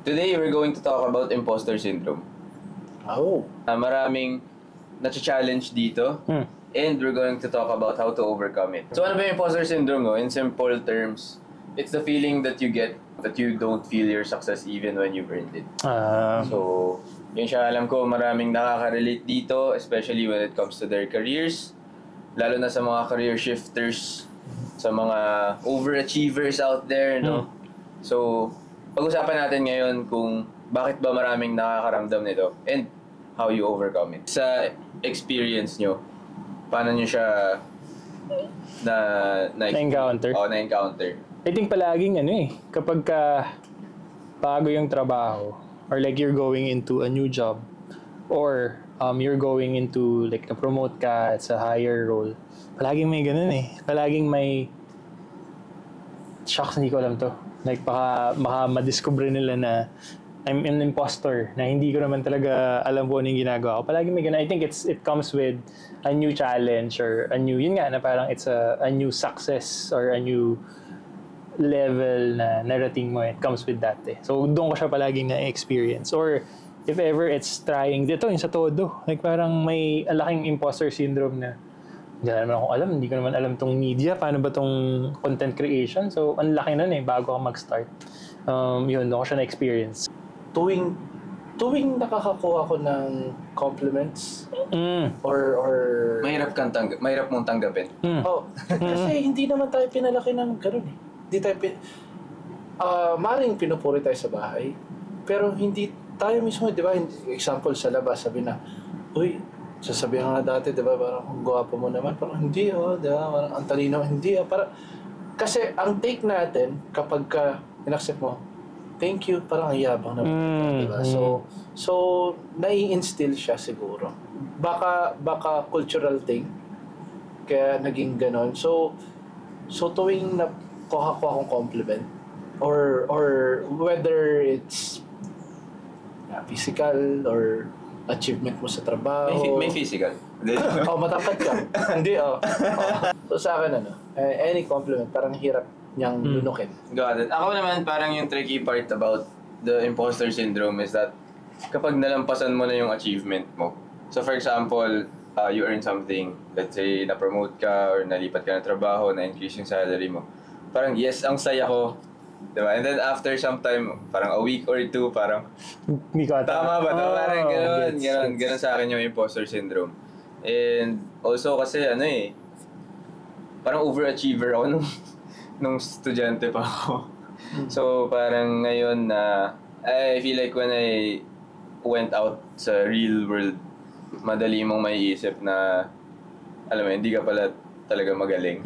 Today, we're going to talk about imposter syndrome. Oh. Maraming na-challenge dito. And we're going to talk about how to overcome it. So ano ba yung imposter syndrome? No? In simple terms, it's the feeling that you get that you don't feel your success even when you've earned it. So, yun siya, alam ko maraming nakaka-relate dito, especially when it comes to their careers. Lalo na sa mga career shifters, sa mga overachievers out there, no? So, pag-usapan natin ngayon kung bakit ba maraming nakakaramdam nito and how you overcome it. Sa experience nyo, paano nyo siya na-encounter? Oo, na-encounter. I think palaging kapag bago yung trabaho or like you're going into a new job or you're going into like na-promote ka, it's a higher role, palaging may ganun palaging may shocks, hindi ko alam to. Like, baka madiscover nila na I'm an imposter, na hindi ko naman talaga alam kung ano yung ginagawa ko. Palagi may ganun. I think it comes with a new challenge or a new, yun nga, na parang it's a new success or a new level na narating mo. It comes with that So, doon ko siya palaging na-experience. Or, if ever it's trying, dito, yung sa todo. Like, parang may alaking imposter syndrome na hindi naman ako alam, hindi ko naman alam tong media, paano ba tong content creation. So, ang laki nun bago ako mag-start. Yun, doon ko siya na-experience. Tuwing nakakakuha ko ng compliments or mahirap mong tanggapin. Kasi hindi naman tayo pinalaki ng gano'n Hindi tayo maring pinupuri tayo sa bahay, pero hindi tayo mismo, di ba? Example sa labas, sabi na, uy, sasabihan nga dati, di ba, parang ang gwapo mo naman, parang hindi, di ba, parang ang talino, hindi, parang, kasi ang take natin, kapag in-accept mo, thank you, parang ang yabang naman, di ba? So, nai-instill siya siguro. Baka cultural thing, kaya naging ganon. So tuwing nakuha ko akong compliment, or whether it's physical or achievement mo sa trabaho. May physical. Matangkad ka. Hindi, So sa akin, any compliment, parang hirap niyang lunukin. Got it. Ako naman, parang yung tricky part about the imposter syndrome is that kapag nalampasan mo na yung achievement mo. So for example, you earn something, let's say, na-promote ka or nalipat ka ng trabaho, na-increase yung salary mo. Parang, yes, ang saya ko. Diba? And then after some time, parang a week or two, parang, tama ba? Parang gano'n sa akin yung imposter syndrome. And also kasi parang overachiever ako nung estudyante pa ako. So parang ngayon I feel like when I went out sa real world, madali mong maiisip na, alam mo, hindi ka pala talaga magaling.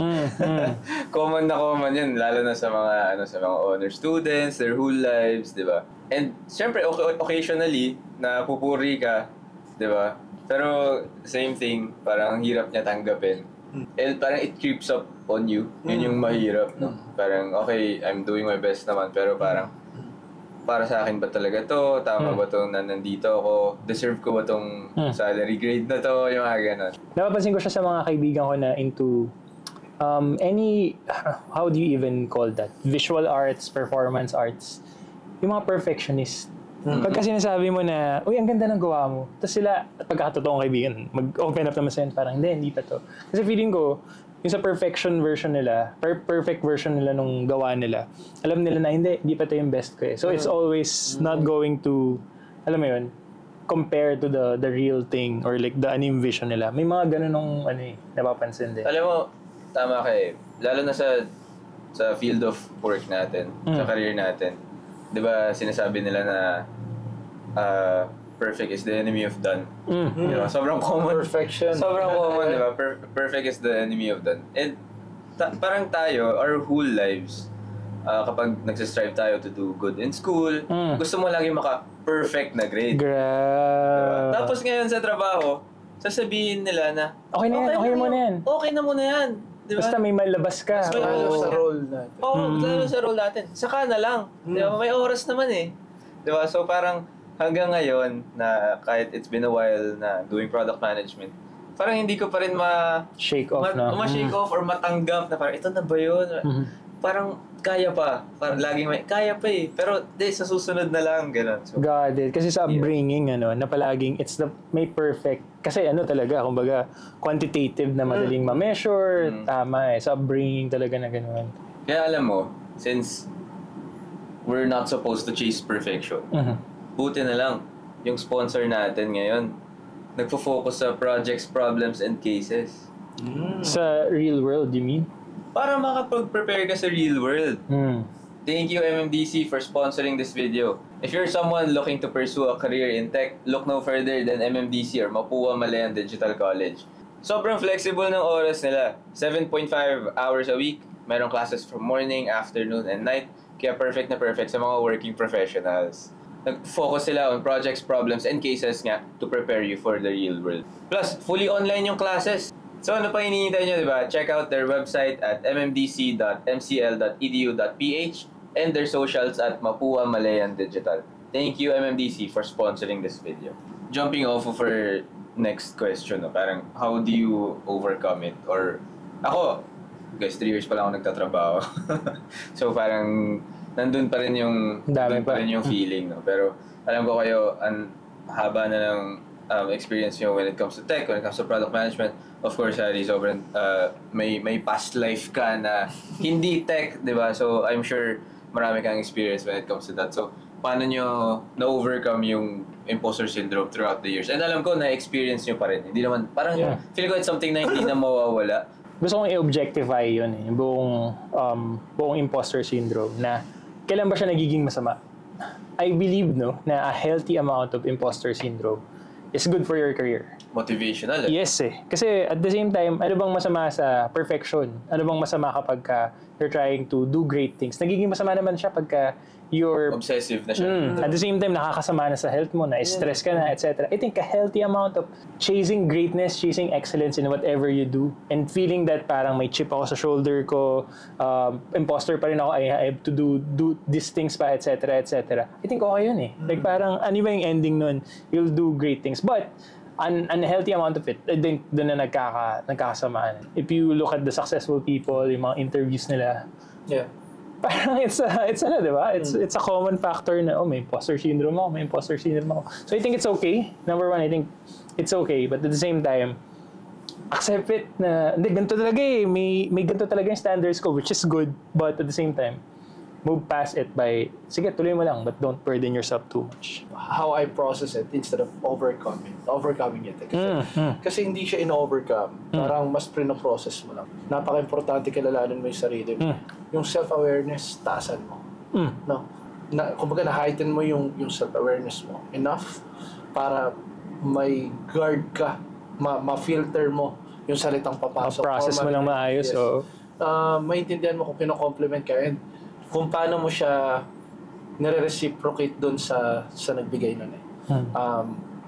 Common yan, lalo na sa mga honor students, their whole lives, di ba? And syempre, occasionally, napupuri ka, di ba? Pero same thing, parang ang hirap niya tanggapin. And parang it creeps up on you. Yun yung mahirap, no? Parang, okay, I'm doing my best naman, pero parang, para sa akin ba talaga to? Tama ba to na nandito ako? Deserve ko ba tong salary grade na to? Yung mga ganon. Napapansin ko siya sa mga kaibigan ko na into how do you even call that? Visual arts, performance arts. Yung mga perfectionist. Pagka sinasabi mo na, uy, ang ganda ng gawa mo. Tapos sila, pagkakatotoong kaibigan, mag-open up naman sa'yo, parang, hindi pa to. Kasi feeling ko, yung sa perfection version nila, perfect version nila nung gawa nila, alam nila na hindi pa ito yung best ko So it's always not going to, alam mo yun, compare to the real thing or like the anime vision nila. May mga ganun nung napapansin din. Alam mo, tama kayo. Lalo na sa field of work natin, sa career natin. 'Di ba sinasabi nila na perfect is the enemy of done. Diba? Sobrang common. Perfection. Sobrang common, di ba? Perfect is the enemy of done. And parang tayo, our whole lives, kapag nagsistrive tayo to do good in school, gusto mo lagi maka-perfect na grade. Diba? Tapos ngayon sa trabaho, sasabihin nila na, okay na muna yan. Diba? Basta may malabas ka. Mas may malabas sa role natin. Lalo sa role natin. Saka na lang. Diba? May oras naman Diba? So parang hanggang ngayon na kahit it's been a while na doing product management, parang hindi ko pa rin shake off ma-shake off or matanggap na parang ito na ba yun? Parang kaya pa. Parang laging may, kaya pa eh. Pero, sa susunod na lang, gano'n. So, Got it. Kasi sa upbringing, na palaging, may perfect. Kasi talaga, kumbaga, quantitative na madaling ma-measure. Tama eh. Sa upbringing talaga na gano'n. kaya alam mo, since we're not supposed to chase perfection, buti na lang, yung sponsor natin ngayon, nagfo-focus sa projects, problems, and cases. Sa real world, you mean? Para makapag-prepare ka sa real world. Thank you MMDC for sponsoring this video. If you're someone looking to pursue a career in tech, look no further than MMDC or Mapua Malayan Digital College. Sobrang flexible ng oras nila. 7.5 hours a week. Merong classes from morning, afternoon, and night. Kaya perfect na perfect sa mga working professionals. Nag-focus sila on projects, problems, and cases nga to prepare you for the real world. Plus, fully online yung classes. So ano pa hinihintay nyo, diba? Check out their website at mmdc.mcl.edu.ph and their socials at Mapua Malayan Digital. Thank you MMDC for sponsoring this video. Jumping off of our next question, parang how do you overcome it? Or ako, guys, 3 years pa lang ako nagtatrabaho. So parang nandun pa rin yung feeling, no? Pero alam ko kayo, ang haba na ng experience nyo when it comes to tech, when it comes to product management. Of course, Harry, sobrang may past life ka na hindi tech, di ba? So I'm sure marami kang experience when it comes to that. So paano nyo na-overcome yung imposter syndrome throughout the years? And alam ko, na-experience nyo pa rin. Hindi naman, parang feel ko it's something na hindi na mawawala. Gusto kong i-objectify yun yung buong imposter syndrome na kailan ba siya nagiging masama? I believe na a healthy amount of imposter syndrome is good for your career. Motivational eh. Yes eh. Kasi at the same time, ano bang masama sa perfection? Ano bang masama kapag you're trying to do great things? Nagiging masama naman siya pagka you're obsessive na siya. At the same time, nakakasama na sa health mo, na-stress ka na, etc. I think a healthy amount of chasing greatness, chasing excellence in whatever you do, and feeling that parang may chip ako sa shoulder ko, imposter pa rin ako, I have to do these things pa, etc. etc. I think okay yun eh. Like parang, ano ba yung ending nun? You'll do great things. But, an unhealthy amount of it, I think doon na nagkakasamaan. If you look at the successful people, yung mga interviews nila, parang it's di ba? It's a common factor na, may imposter syndrome ako. So I think it's okay. Number one, I think it's okay. But at the same time, accept it na, hindi, ganito talaga eh. May ganito talaga yung standards ko, which is good. But at the same time, move past it by, sige, tuloy mo lang, but don't burden yourself too much. How I process it instead of overcoming it. Kasi hindi siya in-overcome. Parang mas pre-process mo lang. Napaka-importante kilalanin mo yung sarili mo. Yung self-awareness, taasan mo. No? Kumbaga, na-heighten mo yung self-awareness mo enough para may guard ka, ma-filter mo yung salitang papasok. Ma-process mo lang maayos. Yes. Maintindihan mo kung kino-compliment ka and kung paano mo siya nire-reciprocate doon sa nagbigay nun eh.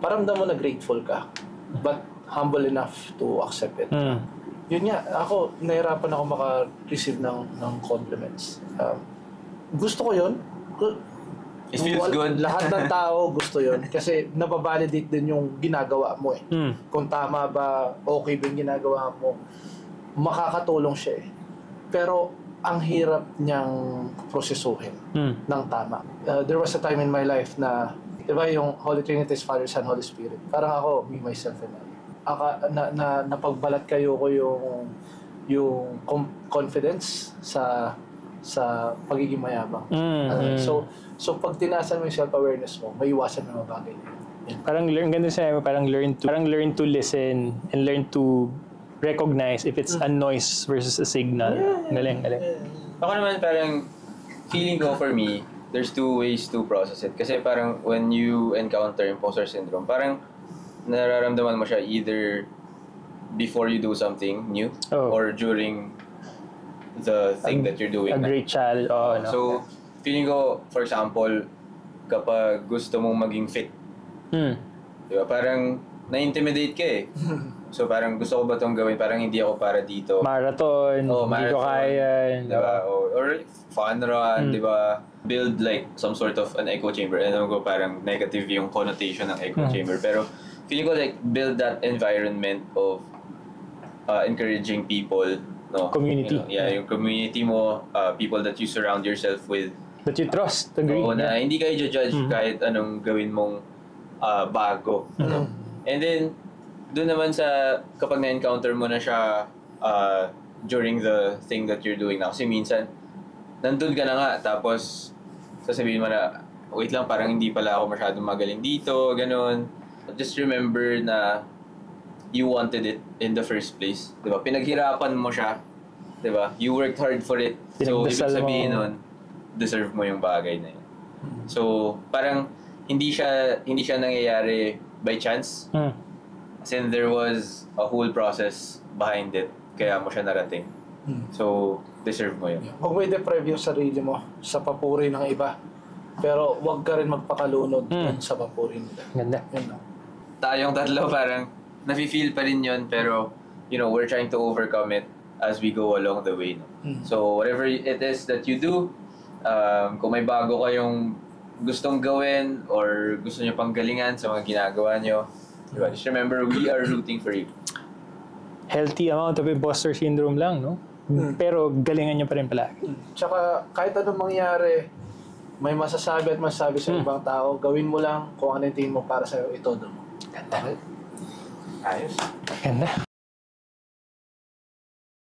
Paramdam mo na grateful ka, but humble enough to accept it. Yun nga, ako, nahirapan ako maka-receive ng compliments. Gusto ko yun. It feels good. Lahat ng tao gusto yun. Kasi nababalidate din yung ginagawa mo eh. Kung tama ba, okay ba yung ginagawa mo, makakatulong siya eh. Pero, ang hirap niyang prosesuhin ng tama. There was a time in my life na, di ba yung Holy Trinity is Father, Son, Holy Spirit. Parang ako, me, myself, and I. Napagbalat kayo ko yung confidence sa pagiging mayabang. So pag tinasan mo yung self-awareness mo, may iwasan na mga bagay. Parang ganda sa'yo, parang learn to listen and learn to recognize if it's a noise versus a signal. Galing. Ako naman parang feeling ko for me, there's two ways to process it. Kasi parang when you encounter imposter syndrome, parang nararamdaman mo siya either before you do something new or during the thing that you're doing. A great challenge. So, feeling ko, for example, kapag gusto mong maging fit, diba, parang na-intimidate ka eh. So parang gusto ko ba itong gawin? Parang hindi ako para dito. Marathon, hindi ko kaya. Diba? Or fun run, diba? Build like some sort of an echo chamber. Alam ko parang negative yung connotation ng echo chamber. Pero feeling ko like build that environment of encouraging people no? Community. Yung community mo, people that you surround yourself with. That you trust, agree. Oo, na Yeah. hindi kayo judge kahit anong gawin mong bago. No? And then, doon naman sa, kapag na-encounter mo na siya during the thing that you're doing na. Kasi minsan, nandun ka na nga, tapos sasabihin mo na, wait lang, parang hindi pala ako masyadong magaling dito, ganun. Just remember na you wanted it in the first place. Diba? Pinaghirapan mo siya. Diba? You worked hard for it. So, ibig Pinagdasal sabihin mo. nun, deserve mo yung bagay na yun. So, parang hindi siya nangyayari by chance. As in, there was a whole process behind it. Kaya mo siya narating. So, deserve mo yun. Huwag mo i-deprive yung sarili mo sa papuri ng iba. Pero huwag ka rin magpakalunod dun sa papuri nila. Ganda. Yun lang. Tayong tatlo parang nafe-feel pa rin yun, pero we're trying to overcome it as we go along the way. No? So, whatever it is that you do, kung may bago kayong gustong gawin or gusto nyo pang galingan sa mga ginagawa nyo, diba? Just remember, we are rooting for you. Healthy amount of imposter syndrome lang, no? Pero galingan niyo pa rin palagi. Tsaka kahit anong mangyari, may masasabi at masasabi sa ibang tao, gawin mo lang kung ano yung tingin mo para sa'yo, itodo mo. Ganda. Ayos. Ganda.